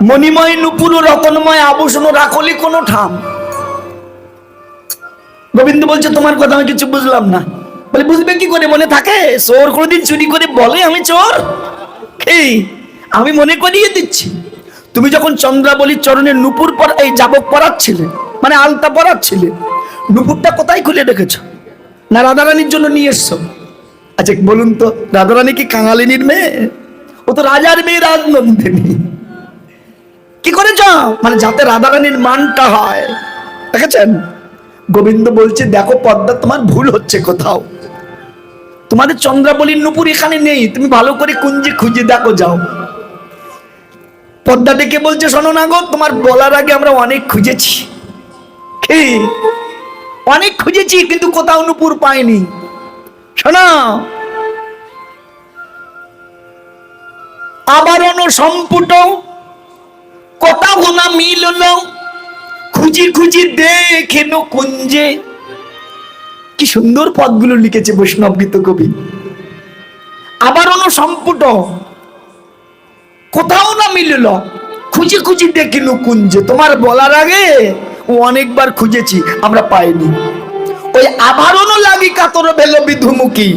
মণিময় নুপুর রতনময় আভূষণ রাখলি কোনো ঠাম। গোবিন্দ বলছে তোমার কথা আমি কিছু বুঝলাম না। বলে বুঝবে কি করে, মনে থাকে? চোর কোনোদিন চুরি করে বলে আমি চোর? এই আমি মনে করিয়ে দিচ্ছি, তুমি যখন চন্দ্রাবলীর চরণে নুপুর এই জাবক পরাচ্ছিলে, মানে আলতা পরাচ্ছিলে, নুপুরটা কোথায় খুলে রেখেছ? না রাধারানীর জন্য নিয়ে এসছো? আচ্ছা বলুন তো, রাধারানী কি কাঙালিনীর মেয়ে? ও তো রাজার মেয়ে, রাজনন্দিনী। কি করেছ? মানে যাতে রাধারানীর মানটা হয়। দেখেছেন? গোবিন্দ বলছে দেখো পদ্মা, তোমার ভুল হচ্ছে কোথাও। তোমাদের চন্দ্রাবলীর নুপুর এখানে নেই, তুমি ভালো করে কুঞ্জে খুঁজে দেখো, যাও। পদ্মা ডেকে বলছে শোনো না গো, তোমার বলার আগে আমরা অনেক খুঁজেছি, অনেক খুঁজেছি, কিন্তু কোথাও নুপুর পাইনি। শোনো, আবরণ সম্পুট কোথাও না মিলল, খুঁজি খুঁজি দেখেন কুঞ্জে। কি সুন্দর পদগুলো লিখেছে বৈষ্ণব গীত কবি। আবরণ সম্পুট কোথাও না মিলল, খুঁজি খুঁজি দেখিল কুঞ্জে। তোমার বলার আগে অনেকবার খুঁজেছি, আমরা পাইনি। ওই আবরণ লাগি কাতর বেল বিধুমুখী,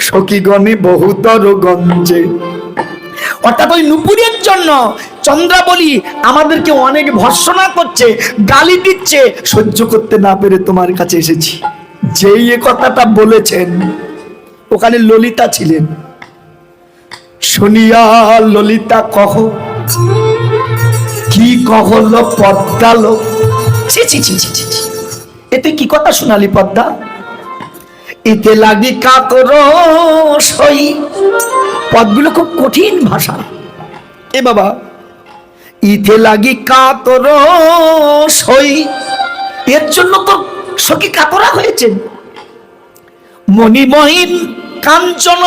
সখীগণে বহুতর গঞ্জে। অর্থাৎ ওই নুপুরের জন্য চন্দ্রাবলী আমাদেরকে অনেক ভর্ৎসনা করছে, গালি দিচ্ছে, সহ্য করতে না পেরে তোমার কাছে এসেছি। যেই এ কথাটা বলেছেন, ওখানে ললিতা ছিলেন। শুনিয়া ললিতা কহ, কি কহল পদ্মালো। ছি ছি ছি ছি ছি, এতে কি কথা শোনালি পদ্মা? এতে লাগি কাতর সই। পদগুলো খুব কঠিন ভাষা। এ বাবা, ইতে লাগি কাতর সই, এর জন্য তো সখী কাতরা হয়েছে। মণিময়ীন কাঞ্চন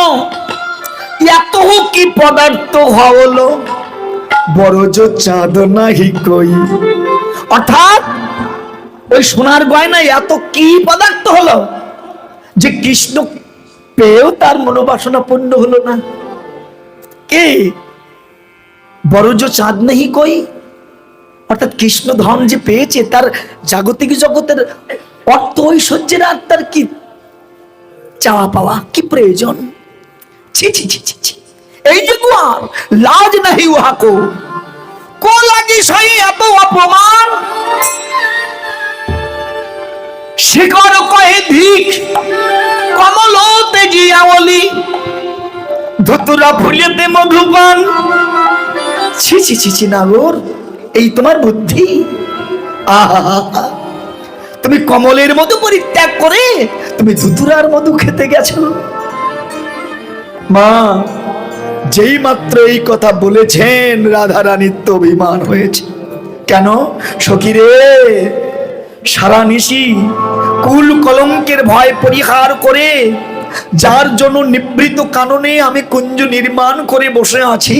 এত কি পদার্থ হলো, বড় জো চাঁদ নাহি কই। অর্থাৎ ওই সোনার গয়না এত কি পদার্থ হলো যে কৃষ্ণ পেয়েও তার মনোবাসনা পূর্ণ হলো না। কে? বড় জো চাঁদ নাহি কই, অর্থাৎ কৃষ্ণ ধন যে পেয়েছে, তার জাগতিক জগতের অর্থ ঐশ্বর্যের আর তার কি চাওয়া পাওয়া, কি প্রয়োজন? ছি ছি ছি ছি ছি, এই যে গুয়ার লাজ নাহি উহাকো, কো লাগি সই এত অপমান। শিকর কহে ধিক কমল তেজিয়া বলি, ধুতুরা ফুলেতে মধুপান। ছি ছি ছি ছি, নাগর, এই তোমার বুদ্ধি? আহা, তুমি কমলের মধু পরিত্যাগ করে তুমি ধুতুরার মধু খেতে গেছো। মা যেই মাত্র এই কথা বলেছেন, রাধারানীর তো অভিমান হয়েছে। কেন? সখী রে, সারা নিশি কুল কলঙ্কের ভয় পরিহার করে, যার জন্য নিবৃত কাননে আমি কুঞ্জ নির্মাণ করে বসে আছি,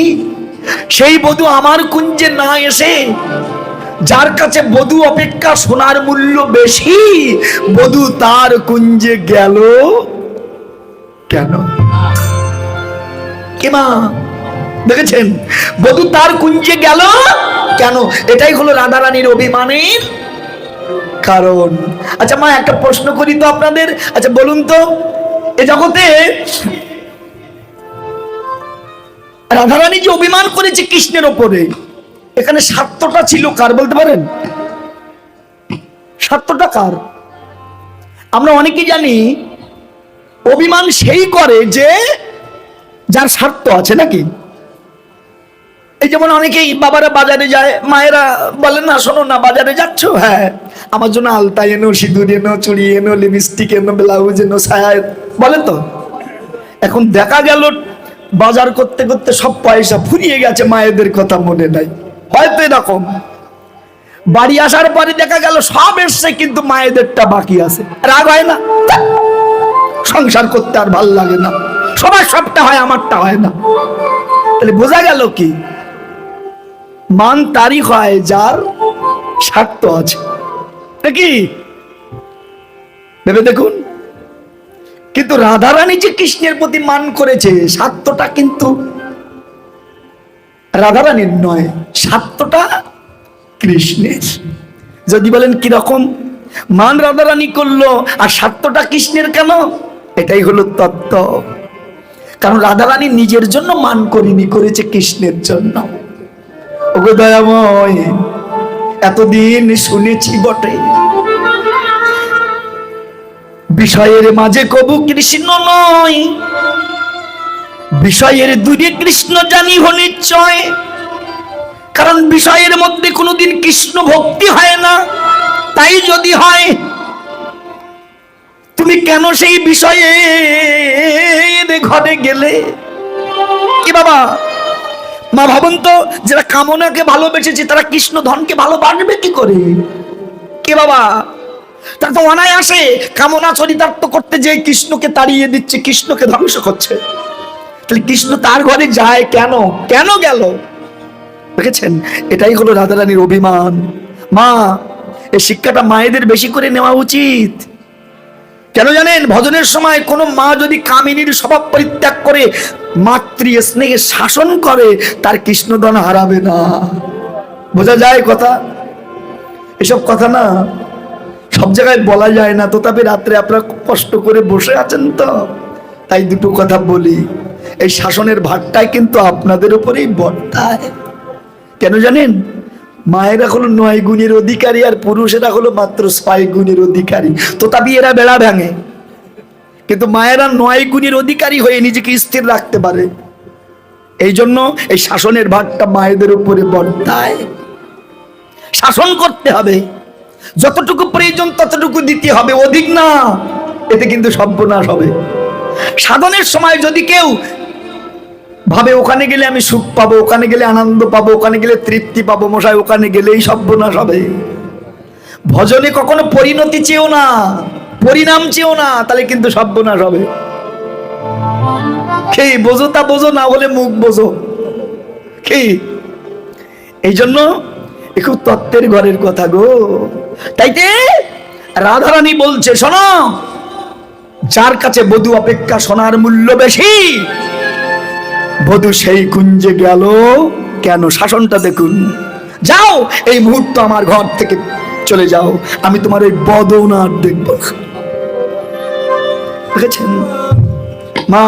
সেই বধূ আমার কুঞ্জে না এসে, যার কাছে বধূ অপেক্ষা সোনার মূল্য বেশি, বধূ তার কুঞ্জে গেল কেন? কে মা? দেখেছেন, বধূ তার কুঞ্জে গেল কেন? এটাই হলো রাধারানীর অভিমানের কারণ। আচ্ছা মা, একটা প্রশ্ন করি তো আপনাদের। আচ্ছা বলুন তো, এ জগতে রাধারানী যে অভিমান করেছে কৃষ্ণের ওপরে, এখানে স্বার্থটা ছিল কার বলতে পারেন? স্বার্থটা কার? আমরা অনেকেই জানি অভিমান সেই করে যে যার স্বার্থ আছে, নাকি? এই যেমন অনেকেই বাবারা বাজারে যায়, মায়েরা বলেন না, শোনো না বাজারে যাচ্ছ, হ্যাঁ আমার জন্য আলতা এনো, সিঁদুর এনো, চুড়ি এনো, লিপস্টিক এনো, ব্লাউজ এনো, ছায়া, বলেন তো। এখন দেখা গেল বাজার করতে করতে সব পয়সা ফুরিয়ে গেছে, মায়েদের কথা মনে নাই, হয়তো এরকম। বাড়ি আসার পরে দেখা গেল সব এসছে, কিন্তু মায়েদেরটা বাকি আছে। রাগ হয় না? সংসার করতে আর ভাল লাগে না, সবার সবটা হয়, আমারটা হয় না। তাহলে বোঝা গেল কি, মান তারই হয় যার স্বার্থ আছে, নাকি? ভেবে দেখুন। কিন্তু রাধারানী যে কৃষ্ণের প্রতি মান করেছে, স্বার্থটা কিন্তু রাধারানীর নয়, স্বার্থটা কৃষ্ণের। যদি বলেন কিরকম, মান রাধারানী করলো আর স্বার্থটা কৃষ্ণের কেন? এটাই হলো তত্ত্ব। কারণ রাধারানী নিজের জন্য মান করিনি, করেছে কৃষ্ণের জন্য। ওগো দয়াময়, এতদিন শুনেছি বটে, বিষয়ের মাঝে কবু কৃষ্ণ নয়, বিষয়ের দূরে কৃষ্ণ জানি হো নিশ্চয়। কারণ বিষয়ের মধ্যে কোনোদিন কৃষ্ণ ভক্তি হয় না। তাই যদি হয়, তুমি কেন সেই বিষয়ে ঘরে গেলে? কি বাবা, মা ভাবুন তো, যারা কামনাকে ভালোবেসেছে তারা কৃষ্ণ ধনকে ভালোবাসবে কি করে? কে বাবা, তারা তো অনায়াসে কামনা চরিতার্থ করতে যে কৃষ্ণকে তাড়িয়ে দিচ্ছে, কৃষ্ণকে ধ্বংস করছে। তাহলে কৃষ্ণ তার ঘরে যায় কেন? কেন গেল? দেখেছেন, এটাই হলো রাধারানীর অভিমান। মা, এই শিক্ষাটা মায়েদের বেশি করে নেওয়া উচিত। কেন জানেন? ভজনের সময় কোন মা যদি কামিনীর স্বভাব পরিত্যাগ করে মাতৃ স্নেহে শাসন করে, তার কৃষ্ণধন হারাবে না। বোঝা যায় কথা? এসব কথা না সব জায়গায় বলা যায় না, তথাপি রাত্রে আপনারা কষ্ট করে বসে আছেন তো, তাই দুটো কথা বলি। এই শাসনের ভারটাই কিন্তু আপনাদের উপরেই বর্তায়। কেন জানেন? মায়েরা হলো 9 গুণের অধিকারী আর পুরুষেরা হলো মাত্র 6 গুণের অধিকারী। তথাপি এরা বেড়া ভাঙে, কিন্তু মায়েরা 9 গুণের অধিকারী হয়ে নিজেকে স্থির রাখতে পারে। এই জন্য এই শাসনের ভারটা মায়েদের উপরে বর্তায়। শাসন করতে হবে, যতটুকু প্রয়োজন ততটুকু দিতে হবে, অধিক না। এতে কিন্তু সর্বনাশ হবে। সাধনের সময় যদি কেউ ভাবে ওখানে গেলে আমি সুখ পাবো, ওখানে গেলে আনন্দ পাবো, ওখানে গেলে তৃপ্তি পাবো, মশাই ওখানে গেলেই সর্বনাশ হবে। ভজনে কখনো পরিণতি চেয়েও না, পরিণাম চেয়েও না, তাহলে কিন্তু সর্বনাশ হবে। কি বোঝো? তা বোঝো, না হলে মুখ বোঝো। কি এই জন্য খুব তত্ত্বের ঘরের কথা গো। তাইতে রাধারানী বলছে, শোনো, যার কাছে বধূ অপেক্ষা সোনার মূল্য বেশি, বধূ সেই কুঞ্জে গেল কেন? শাসনটা দেখুন। যাও, এই মুহূর্ত আমার ঘর থেকে চলে যাও, আমি তোমার ওই বদন আর দেখব। দেখেছেন মা?